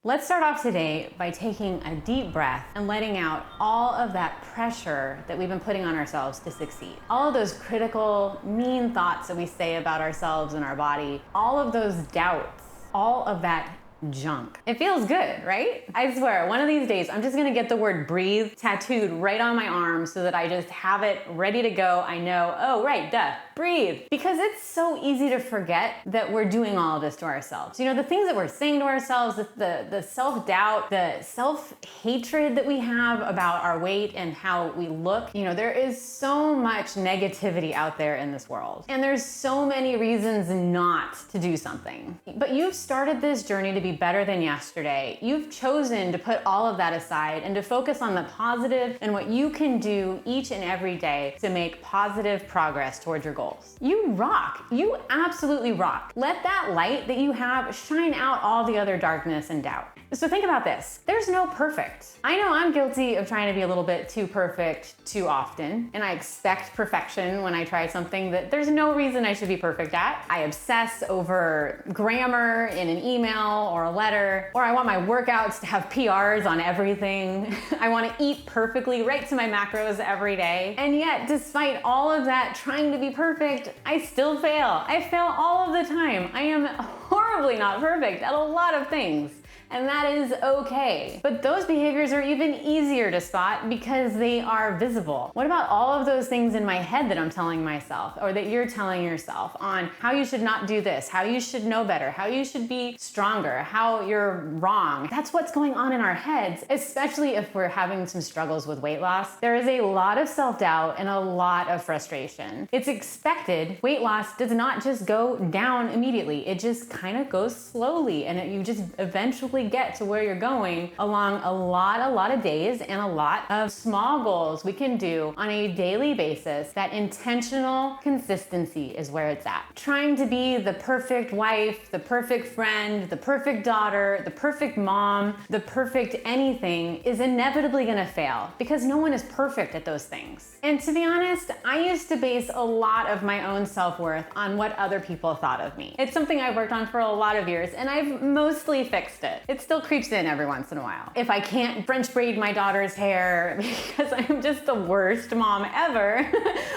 Let's start off today by taking a deep breath and letting out all of that pressure that we've been putting on ourselves to succeed. All of those critical, mean thoughts that we say about ourselves and our body, all of those doubts, all of that junk. It feels good, right? I swear, one of these days, I'm just gonna get the word breathe tattooed right on my arm so that I just have it ready to go. I know, oh, right, duh, breathe. Because it's so easy to forget that we're doing all of this to ourselves. You know, the things that we're saying to ourselves, the self-doubt, the self-hatred that we have about our weight and how we look. You know, there is so much negativity out there in this world. And there's so many reasons not to do something. But you've started this journey to be better than yesterday. You've chosen to put all of that aside and to focus on the positive and what you can do each and every day to make positive progress towards your goals. You rock. You absolutely rock. Let that light that you have shine out all the other darkness and doubt. So think about this. There's no perfect. I know I'm guilty of trying to be a little bit too perfect too often, and I expect perfection when I try something that there's no reason I should be perfect at. I obsess over grammar in an email or a letter, or I want my workouts to have PRs on everything. I want to eat perfectly right to my macros every day. And yet, despite all of that trying to be perfect, I still fail. I fail all of the time. I am horribly not perfect at a lot of things. And that is okay. But those behaviors are even easier to spot because they are visible. What about all of those things in my head that I'm telling myself or that you're telling yourself on how you should not do this, how you should know better, how you should be stronger, how you're wrong? That's what's going on in our heads, especially if we're having some struggles with weight loss. There is a lot of self-doubt and a lot of frustration. It's expected. Weight loss does not just go down immediately. It just kind of goes slowly and you just eventually get to where you're going along a lot of days and a lot of small goals we can do on a daily basis. That intentional consistency is where it's at. Trying to be the perfect wife, the perfect friend, the perfect daughter, the perfect mom, the perfect anything is inevitably gonna fail because no one is perfect at those things. And to be honest, I used to base a lot of my own self-worth on what other people thought of me. It's something I've worked on for a lot of years and I've mostly fixed it. It still creeps in every once in a while. If I can't French braid my daughter's hair because I'm just the worst mom ever,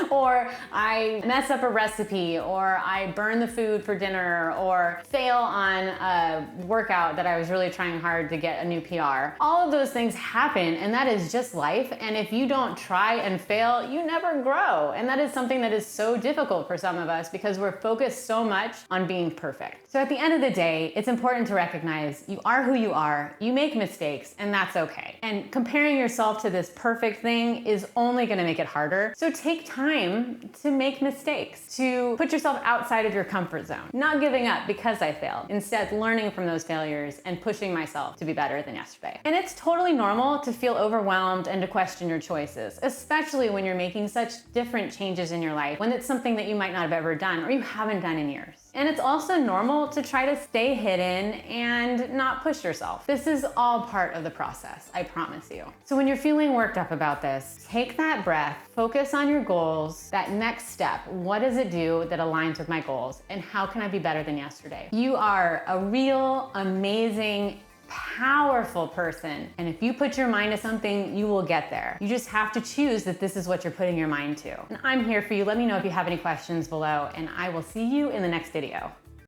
or I mess up a recipe, or I burn the food for dinner, or fail on a workout that I was really trying hard to get a new PR. All of those things happen and that is just life. And if you don't try and fail, you never grow. And that is something that is so difficult for some of us because we're focused so much on being perfect. So at the end of the day, it's important to recognize you are who you are, you make mistakes, and that's okay. And comparing yourself to this perfect thing is only gonna make it harder. So take time to make mistakes, to put yourself outside of your comfort zone. Not giving up because I failed. Instead, learning from those failures and pushing myself to be better than yesterday. And it's totally normal to feel overwhelmed and to question your choices, especially when you're making such different changes in your life, when it's something that you might not have ever done or you haven't done in years. And it's also normal to try to stay hidden and not push yourself. This is all part of the process, I promise you. So when you're feeling worked up about this, take that breath, focus on your goals, that next step. What does it do that aligns with my goals? And how can I be better than yesterday? You are a real, amazing, powerful person. And if you put your mind to something, you will get there. You just have to choose that this is what you're putting your mind to. And I'm here for you. Let me know if you have any questions below, and I will see you in the next video.